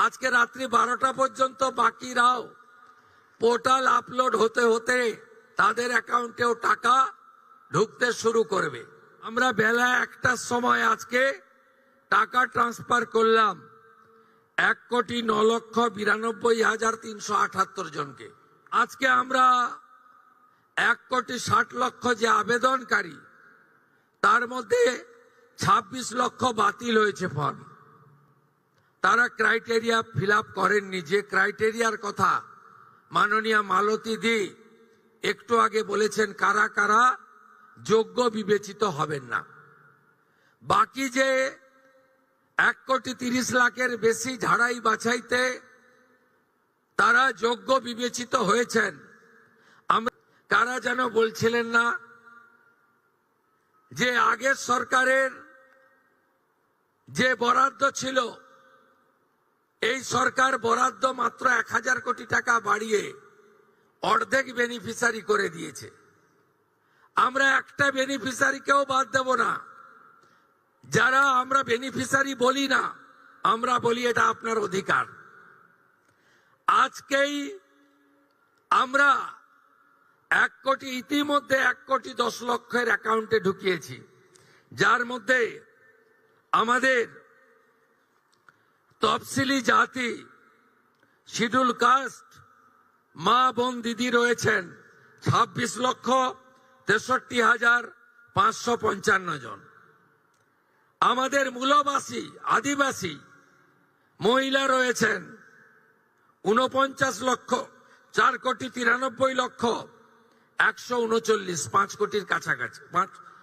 আজকে রাত্রি 12টা পর্যন্ত বাকিরাও পোর্টাল আপলোড হতে হতে তাদের অ্যাকাউন্টেও টাকা ঢুকতে শুরু করবে। আমরা বেলা 1টার সময় আজকে টাকা ট্রান্সফার করলাম 1,09,92,378 জনকে। আজকে আমরা 1,60,00,000 যে আবেদনকারী, তার মধ্যে 26 লক্ষ বাতিল হয়েছে ফর্ম। তারা ক্রাইটেরিয়া ফিল আপ করেননি। যে ক্রাইটেরিয়ার কথা মাননীয় মালতী দি একটু আগে বলেছেন, কারা কারা যোগ্য বিবেচিত হবেন না। বাকি যে 1,30,00,000-এর বেশি ঝাড়াই বাছাইতে তারা যোগ্য বিবেচিত হয়েছেন। আমরা কারা যেন বলছিলেন না যে আগের সরকারের যে বরাদ্দ ছিল, এই সরকার বরাদ্দ মাত্র 1,000 কোটি টাকা বাড়িয়ে অর্ধেক বেনিফিশিয়ারি করে দিয়েছে। আমরা একটা বেনিফিশিয়ারিকেও বাদ দেব না। যারা আমরা বেনিফিশিয়ারি বলি না, আমরা বলি এটা আপনার অধিকার। আজকেই আমরা 1 কোটি, ইতিমধ্যে 1,10,00,000-এর অ্যাকাউন্টে ঢুকিয়েছি, যার মধ্যে আমাদের তফসিলি জাতি, শিডিউল কাস্ট মা বোন দিদি রয়েছেন 26,63,555 জন। আমাদের মূলবাসী আদিবাসী মহিলা রয়েছেন 49,04,93,139,139, 5 কোটির কাছাকাছি,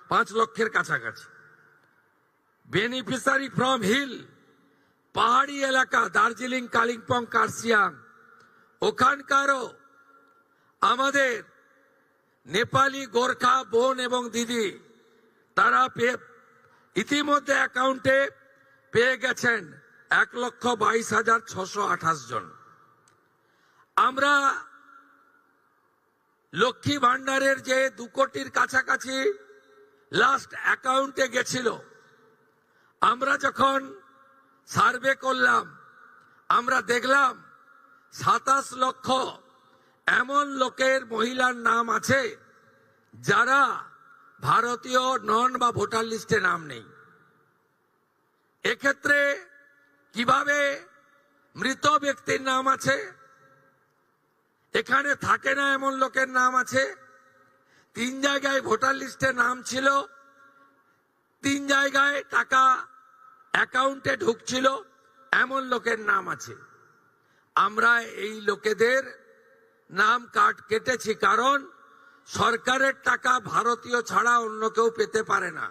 5 লক্ষের কাছাকাছি। বেনিফিশিয়ারি ফ্রম হিল, পাহাড়ি এলাকা, দার্জিলিং, কালিম্পং, কার্শিয়াং, ওখানকারও আমাদের নেপালি গোর্খা বোন এবং দিদি, তারা ইতিমধ্যে অ্যাকাউন্টে পেয়ে গেছেন 1,22,628 জন। আমরা লক্ষ্মী ভান্ডারের যে 2 কোটির কাছাকাছি লাস্ট অ্যাকাউন্টে গেছিল, আমরা যখন সার্ভে করলাম, আমরা দেখলাম 27 লক্ষ এমন লোকের, মহিলার নাম আছে যারা ভারতীয় নন বা ভোটার লিস্টে নাম নেই। এক্ষেত্রে কিভাবে মৃত ব্যক্তির নাম আছে, এখানে থাকে না এমন লোকের নাম আছে, 3 জায়গায় ভোটার লিস্টে নাম ছিল, 3 জায়গায় টাকা অ্যাকাউন্টে ঢুকছিল, এমন লোকের নাম আছে। আমরা এই লোকেদের নাম কেটেছি, কারণ সরকারের টাকা ভারতীয় ছাড়া অন্য কেউ পেতে পারে না।